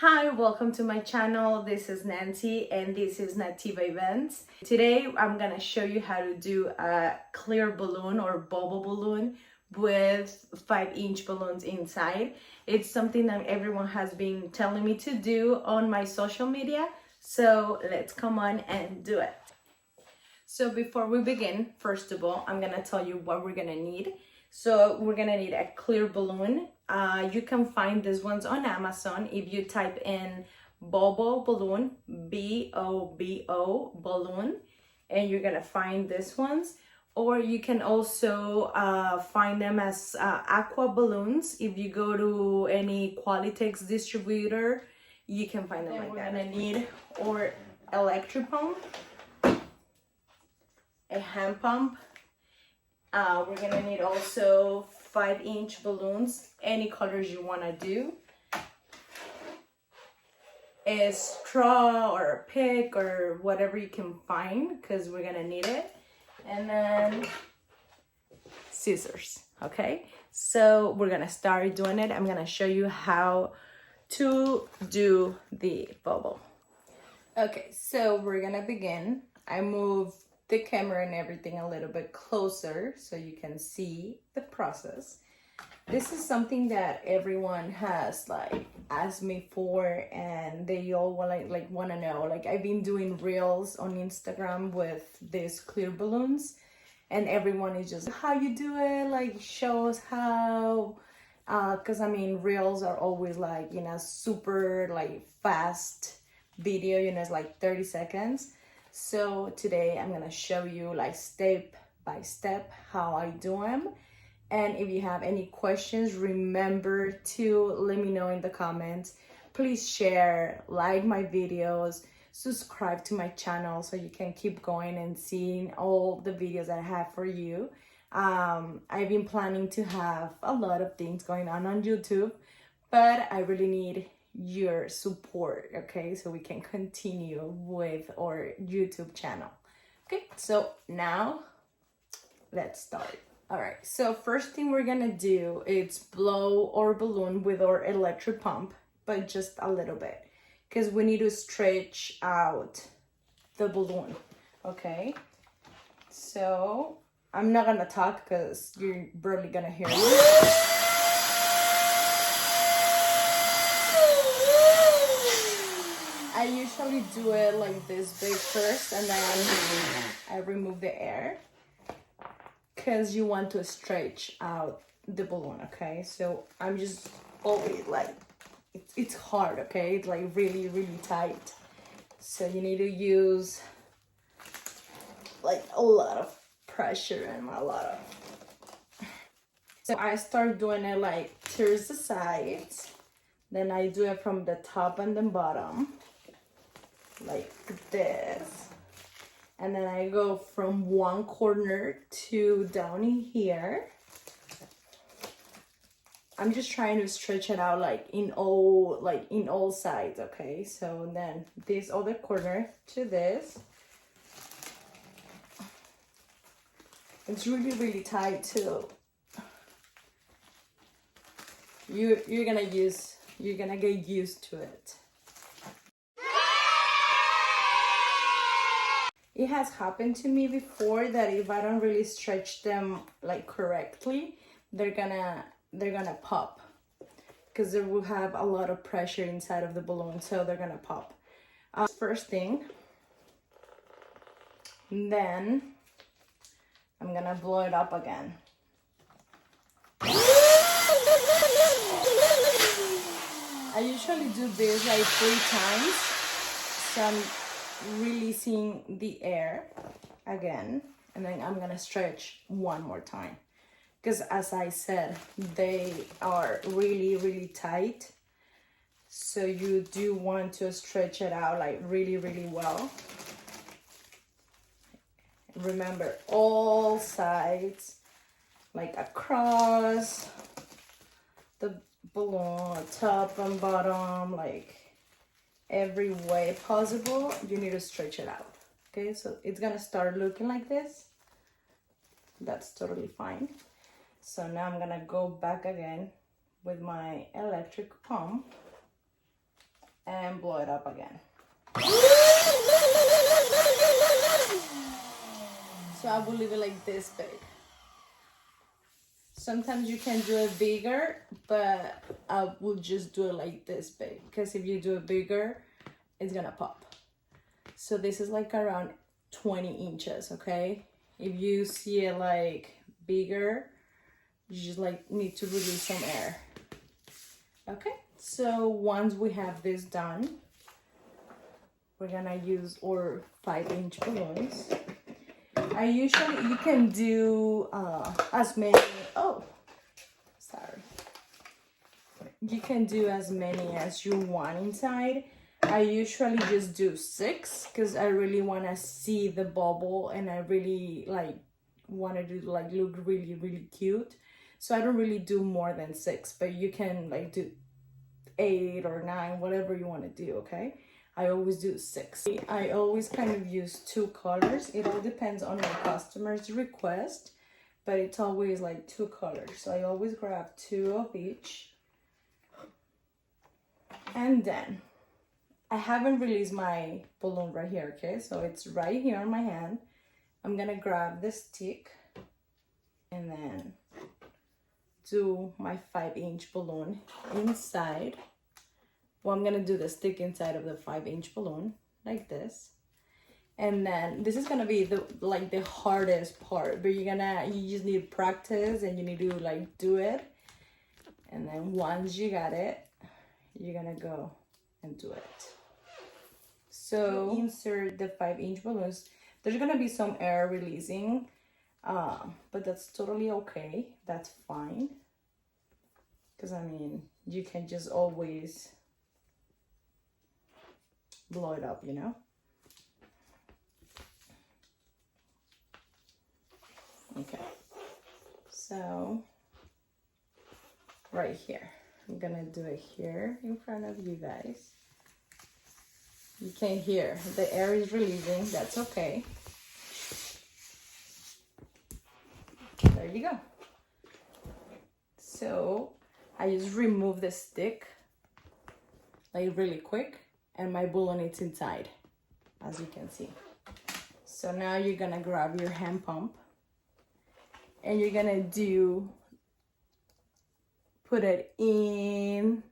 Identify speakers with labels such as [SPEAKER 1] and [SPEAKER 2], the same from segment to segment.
[SPEAKER 1] Hi, welcome to my channel. This is Nancy and this is Nativa Events. Today I'm gonna show you how to do a clear balloon or Bobo balloon with 5-inch balloons inside. It's something that everyone has been telling me to do on my social media, so let's come on and do it. So before we begin, first of all, I'm gonna tell you what we're gonna need. So we're gonna need a clear balloon. You can find these ones on Amazon if you type in Bobo balloon, B-O-B-O balloon, and you're gonna find these ones. Or you can also find them as aqua balloons. If you go to any Qualitex distributor, you can find them like that. We're gonna need our electric pump, a hand pump. We're gonna need also 5-inch balloons, any colors you wanna do, a straw or a pick or whatever you can find, because we're gonna need it, and then scissors. Okay, so we're gonna start doing it. I'm gonna show you how to do the Bobo. Okay, so we're gonna begin. I move the camera and everything a little bit closer so you can see the process. This is something that everyone has asked me for, and they all want to know. I've been doing reels on Instagram with these clear balloons, and everyone is just, how you do it, show us how, because I mean reels are always super fast video, it's 30 seconds. So today I'm gonna show you step by step how I do them. And if you have any questions, remember to let me know in the comments. Please share, like my videos, subscribe to my channel so you can keep going and seeing all the videos that I have for you. I've been planning to have a lot of things going on YouTube, but I really need your support, okay, so we can continue with our YouTube channel. Okay, so now let's start. All right, so first thing we're gonna do is blow our balloon with our electric pump, but just a little bit, because we need to stretch out the balloon. Okay, so I'm not gonna talk because you're barely gonna hear me. I usually do it like this big first, and then I remove the air because you want to stretch out the balloon. Okay, so I'm just always it's hard, okay, it's really tight, so you need to use a lot of pressure and a lot of. So I start doing it towards the sides, then I do it from the top and the bottom like this, and then I go from one corner to down in here. I'm just trying to stretch it out in all sides. Okay, so then this other corner to this. It's really tight too. You're gonna get used to it. It has happened to me before that if I don't really stretch them correctly, they're gonna pop, because they will have a lot of pressure inside of the balloon, so they're gonna pop. First thing, then I'm gonna blow it up again. I usually do this 3 times, so I'm releasing the air again, and then I'm gonna stretch one more time, because as I said, they are really tight, so you do want to stretch it out really well. Remember, all sides, across the balloon, top and bottom, every way possible, you need to stretch it out. Okay, so it's gonna start looking like this. That's totally fine. So now I'm gonna go back again with my electric pump and blow it up again. So I will leave it like this big. Sometimes you can do it bigger, but I will just do it like this big, because if you do it bigger, it's gonna pop. So this is like around 20 inches, okay? If you see it like bigger, you just like need to release some air. Okay, so once we have this done, we're gonna use our 5-inch balloons. You can do as many, you can do as many as you want inside. I usually just do 6 because I really want to see the bubble, and I really like want to do like look really cute. So I don't really do more than 6, but you can like do 8 or 9, whatever you want to do, okay? I always do 6. I always kind of use 2 colors. It all depends on my customer's request, but it's always like 2 colors. So I always grab 2 of each. And then I haven't released my balloon right here, okay? So it's right here on my hand. I'm gonna grab the stick and then do my 5-inch balloon inside. Well, I'm gonna do the stick inside of the 5-inch balloon like this. And then this is gonna be the hardest part, but you just need practice and you need to like do it. And then once you got it, you're gonna go and do it. So insert the 5-inch balloons. There's gonna be some air releasing, but that's totally okay. That's fine. Because I mean, you can just always blow it up, you know? Okay. So right here. I'm gonna do it here in front of you guys. You can hear the air is releasing. That's okay. There you go. So I just remove the stick like really quick, and my balloon is inside, as you can see. So now you're gonna grab your hand pump and you're gonna put it in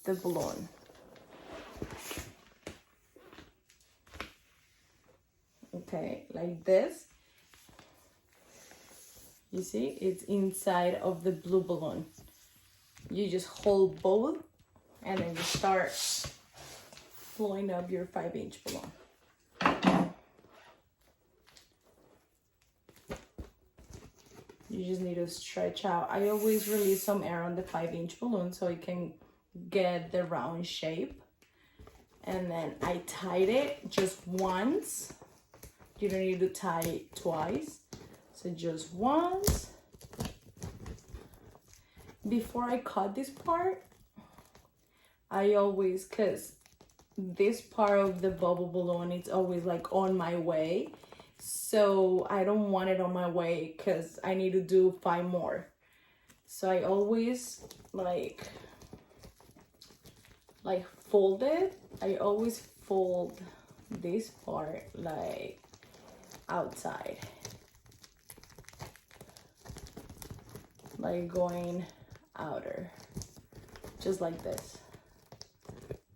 [SPEAKER 1] the balloon. Okay, like this. You see, it's inside of the blue balloon. You just hold both and then you start blowing up your 5-inch balloon. You just need to stretch out. I always release some air on the 5-inch balloon so it can get the round shape. And then I tied it just once. You don't need to tie it twice. So just once. Before I cut this part, I always, cause this part of the bubble balloon, it's always like on my way. So I don't want it on my way because I need to do 5 more. So I always like fold it. I always fold this part like outside, like going outer, just like this.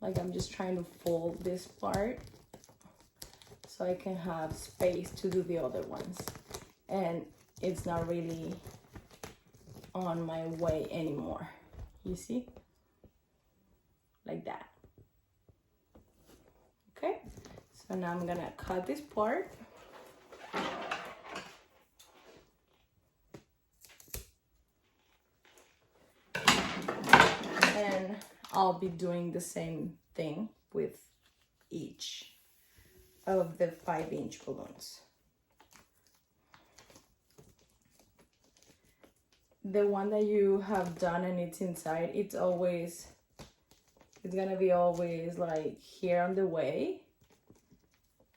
[SPEAKER 1] Like I'm just trying to fold this part so I can have space to do the other ones, and it's not really on my way anymore. You see, like that. Okay, so now I'm gonna cut this part. And I'll be doing the same thing with each of the 5-inch balloons. The one that you have done and it's inside, it's gonna be always like here on the way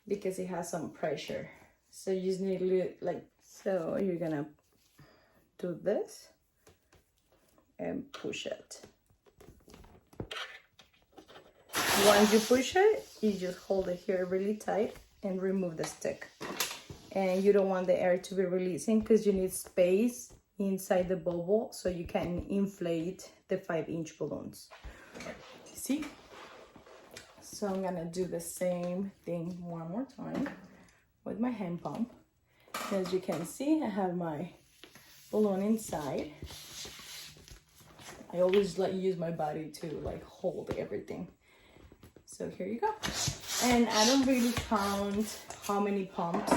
[SPEAKER 1] because it has some pressure. So you just need to so you're gonna do this and push it. Once you push it, you just hold it here really tight and remove the stick. And you don't want the air to be releasing because you need space inside the bubble so you can inflate the 5-inch balloons. See? So I'm gonna do the same thing one more time with my hand pump. As you can see, I have my balloon inside. I always use my body to like hold everything. So here you go. And I don't really count how many pumps.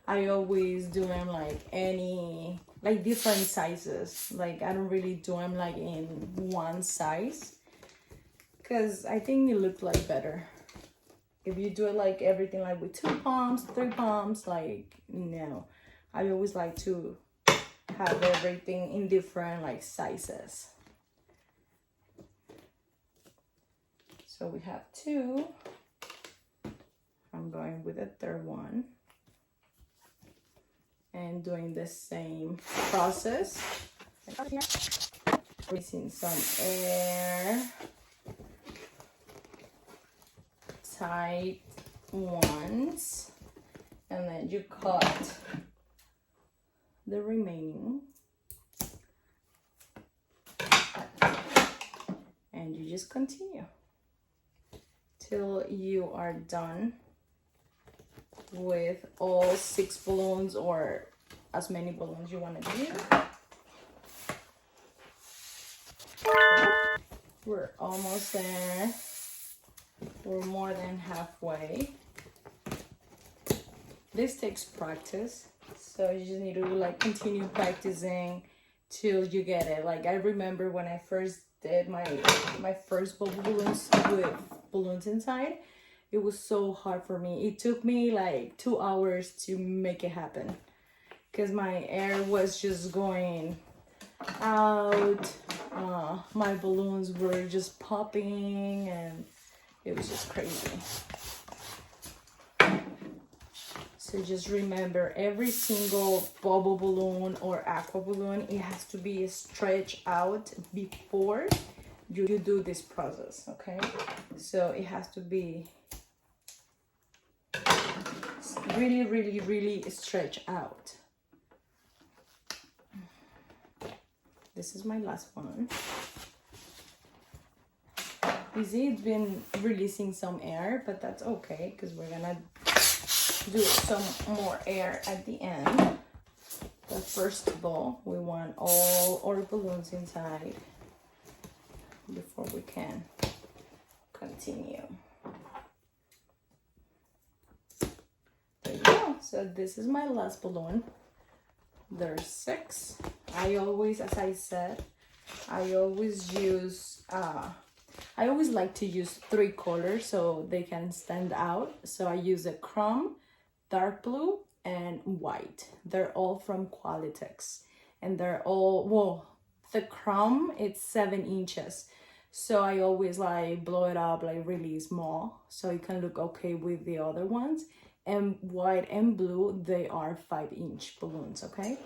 [SPEAKER 1] I always do them like different sizes. Like I don't really do them like in one size, because I think it looks like better if you do it like everything like with 2 pumps, 3 pumps. Like no, I always like to have everything in different like sizes. So we have 2. I'm going with a 3rd one and doing the same process. Releasing some air. Tight ones, and then you cut the remaining, and you just continue till you are done with all 6 balloons or as many balloons you want to do. We're almost there. We're more than halfway. This takes practice, so you just need to like continue practicing till you get it. Like I remember when I first did my first bubble balloons with balloons inside, it was so hard for me. It took me like 2 hours to make it happen because my air was just going out. My balloons were just popping and it was just crazy. So just remember, every single bubble balloon or aqua balloon, it has to be stretched out before you do this process, okay? So it has to be really, really, really stretched out. This is my last one. You see, it's been releasing some air, but that's okay because we're gonna do some more air at the end. But first of all, we want all our balloons inside before we can continue. There you go. So this is my last balloon. There's 6. I always, as I said, I always use I always like to use 3 colors so they can stand out. So I use a chrome, dark blue, and white. They're all from Qualitex. And they're all, well, the chrome, it's 7 inches. So I always like blow it up like really small so it can look okay with the other ones. And white and blue, they are 5-inch balloons, okay?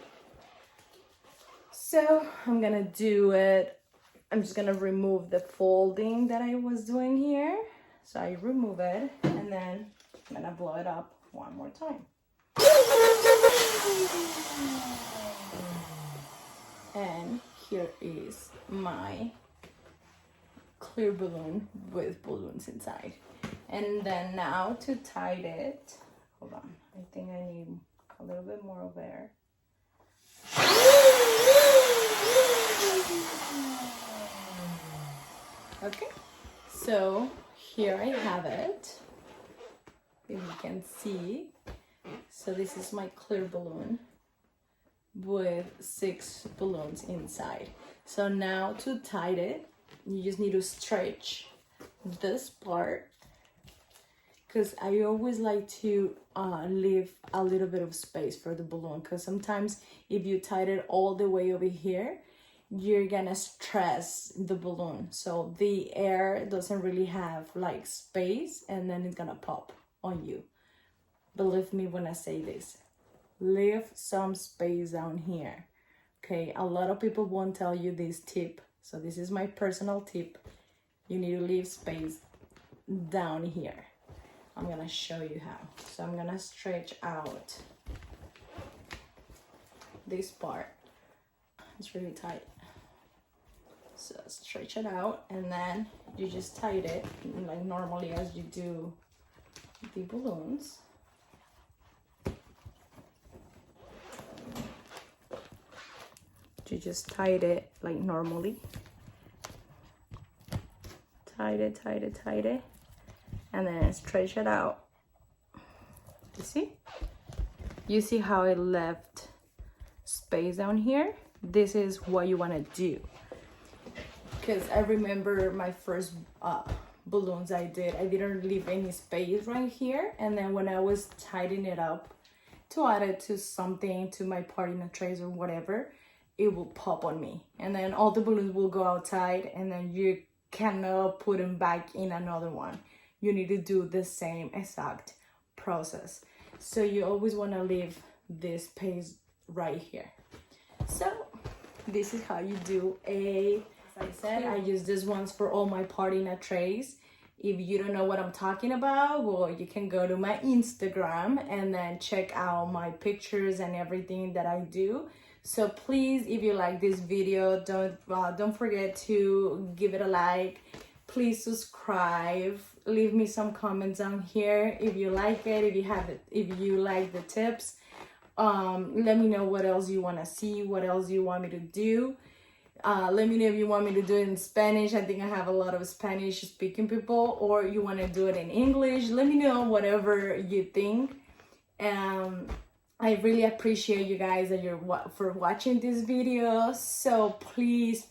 [SPEAKER 1] So I'm gonna do it. I'm just gonna remove the folding that I was doing here. So I remove it and then I'm gonna blow it up one more time. And here is my clear balloon with balloons inside. And then now to tie it, hold on, I think I need a little bit more of air. Okay, so here I have it, if you can see. So this is my clear balloon with 6 balloons inside. So now to tie it, you just need to stretch this part, because I always like to leave a little bit of space for the balloon, because sometimes if you tie it all the way over here, you're gonna stress the balloon, so the air doesn't really have like space and then it's gonna pop on you. Believe me when I say this, leave some space down here, okay? A lot of people won't tell you this tip, so this is my personal tip. You need to leave space down here. I'm gonna show you how. So I'm gonna stretch out this part. It's really tight. So stretch it out, and then you just tie it like normally as you do the balloons. You just tied it like normally. Tied it, and then stretch it out. You see? You see how it left space down here? This is what you want to do. Because I remember my first balloons I didn't leave any space right here, and then when I was tightening it up to add it to something, to my party trays or whatever, it will pop on me, and then all the balloons will go outside, and then you cannot put them back in another one. You need to do the same exact process. So you always want to leave this space right here. So this is how you do a, as I said, I use these ones for all my party trays. If you don't know what I'm talking about, well, you can go to my Instagram and then check out my pictures and everything that I do. So please, if you like this video, don't forget to give it a like. Please subscribe. Leave me some comments down here if you like it, if you like the tips. Let me know what else you want to see, what else you want me to do. Let me know if you want me to do it in Spanish. I think I have a lot of Spanish speaking people, or you want to do it in English. Let me know whatever you think. I really appreciate you guys for watching this video. So please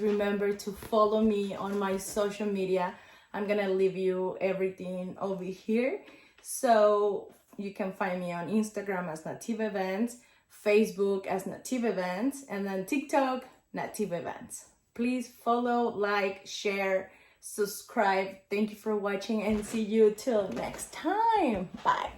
[SPEAKER 1] remember to follow me on my social media. I'm gonna leave you everything over here. So you can find me on Instagram as Native Events, Facebook as Native Events, and then TikTok, Native Events. Please follow, like, share, subscribe. Thank you for watching, and see you till next time. Bye.